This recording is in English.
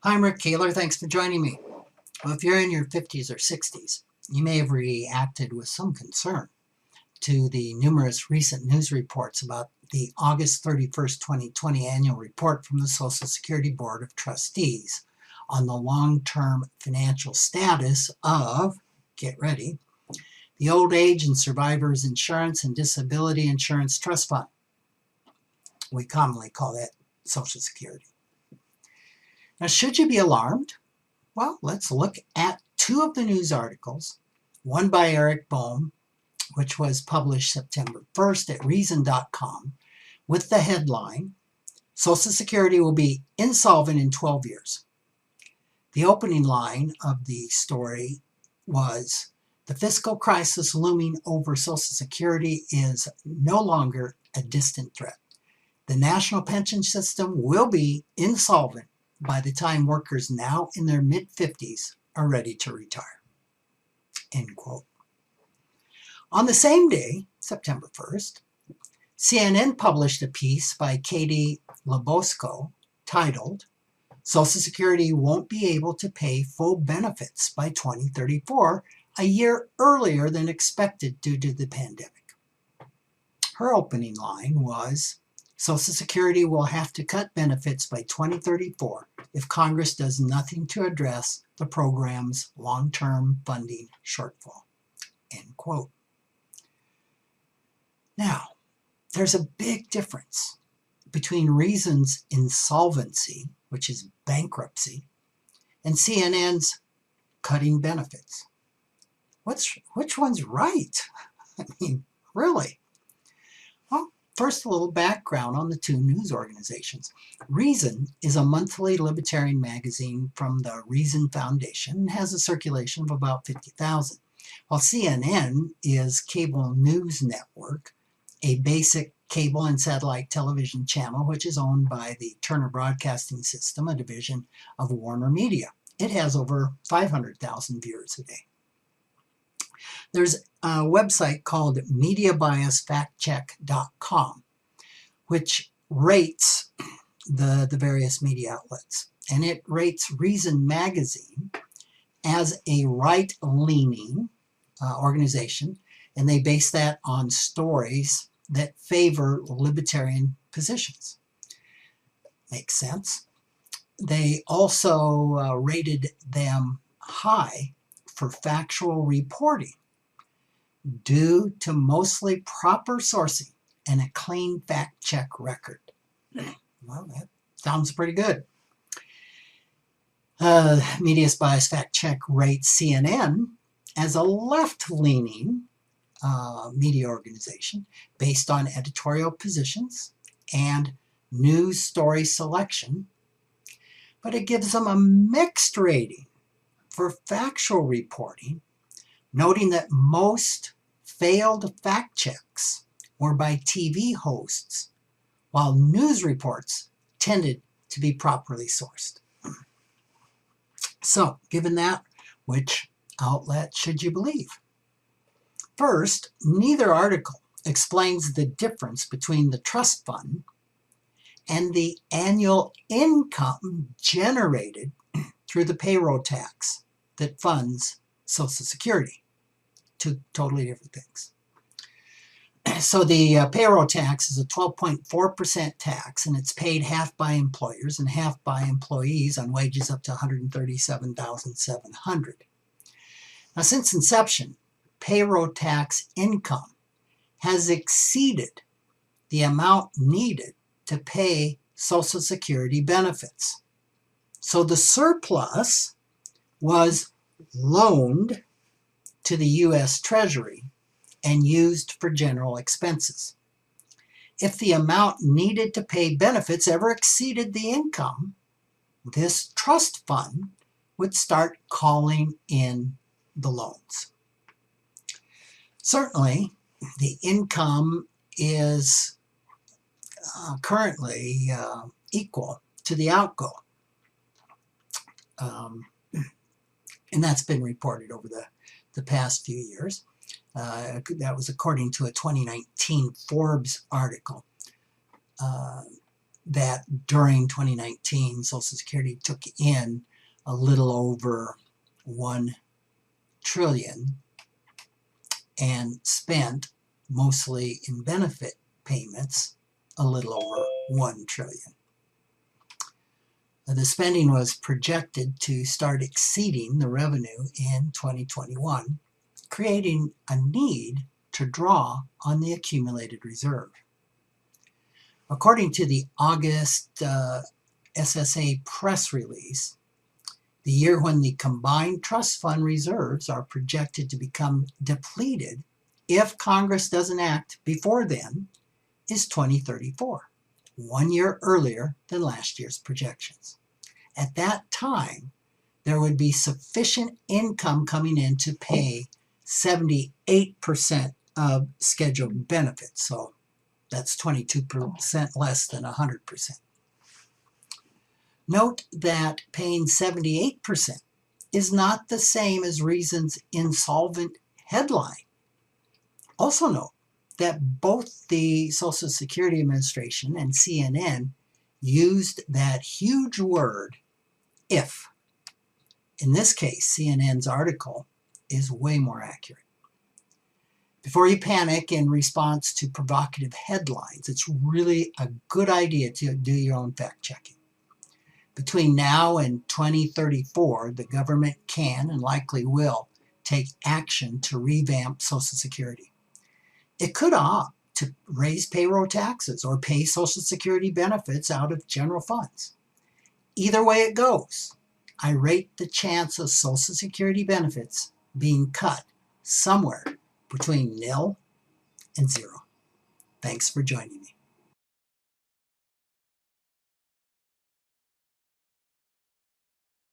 Hi, I'm Rick Kahler. Thanks for joining me. Well, if you're in your 50s or 60s, you may have reacted with some concern to the numerous recent news reports about the August 31st, 2020 annual report from the Social Security Board of Trustees on the long-term financial status of, get ready, the Old Age and Survivors Insurance and Disability Insurance Trust Fund. We commonly call that Social Security. Now, should you be alarmed? Well, let's look at two of the news articles, one by Eric Bohm, which was published September 1st at reason.com, with the headline, Social Security will be insolvent in 12 years. The opening line of the story was, the fiscal crisis looming over Social Security is no longer a distant threat. The national pension system will be insolvent by the time workers now in their mid-50s are ready to retire. End quote. On the same day, September 1st, CNN published a piece by Katie Labosco titled, Social Security won't be able to pay full benefits by 2034, a year earlier than expected due to the pandemic. Her opening line was, Social Security will have to cut benefits by 2034 if Congress does nothing to address the program's long-term funding shortfall. End quote. Now, there's a big difference between Reason's insolvency, which is bankruptcy, and CNN's cutting benefits. Which one's right? I mean, really? Well, first, a little background on the two news organizations. Reason is a monthly libertarian magazine from the Reason Foundation and has a circulation of about 50,000, while CNN is cable news network, a basic cable and satellite television channel which is owned by the Turner Broadcasting System, a division of Warner Media. It has over 500,000 viewers a day. There's a website called MediaBiasFactCheck.com, which rates the various media outlets. And it rates Reason Magazine as a right-leaning organization, and they base that on stories that favor libertarian positions. Makes sense. They also rated them high for factual reporting due to mostly proper sourcing and a clean fact check record. Well, that sounds pretty good. Media's Bias Fact Check rates CNN as a left-leaning media organization based on editorial positions and news story selection, but it gives them a mixed rating for factual reporting, noting that most failed fact checks were by TV hosts, while news reports tended to be properly sourced. So, given that, which outlet should you believe? First, neither article explains the difference between the trust fund and the annual income generated through the payroll tax that funds Social Security. Two totally different things. So the payroll tax is a 12.4% tax, and it's paid half by employers and half by employees on wages up to $137,700. Now, since inception, payroll tax income has exceeded the amount needed to pay Social Security benefits. So the surplus was loaned to the U.S. Treasury and used for general expenses. If the amount needed to pay benefits ever exceeded the income, this trust fund would start calling in the loans. Certainly, the income is currently equal to the outgo. And that's been reported over the past few years. That was according to a 2019 Forbes article. that during 2019, Social Security took in a little over $1 trillion and spent mostly in benefit payments a little over $1 trillion. The spending was projected to start exceeding the revenue in 2021, creating a need to draw on the accumulated reserve. According to the August SSA press release, the year when the combined trust fund reserves are projected to become depleted if Congress doesn't act before then is 2034, 1 year earlier than last year's projections. At that time, there would be sufficient income coming in to pay 78% of scheduled benefits. So that's 22% less than 100%. Note that paying 78% is not the same as Reason's insolvent headline. Also note that both the Social Security Administration and CNN used that huge word, if. In this case, CNN's article is way more accurate. Before you panic in response to provocative headlines, it's really a good idea to do your own fact-checking. Between now and 2034, the government can and likely will take action to revamp Social Security. It could opt to raise payroll taxes or pay Social Security benefits out of general funds. Either way it goes, I rate the chance of Social Security benefits being cut somewhere between 0 and 0. Thanks for joining me.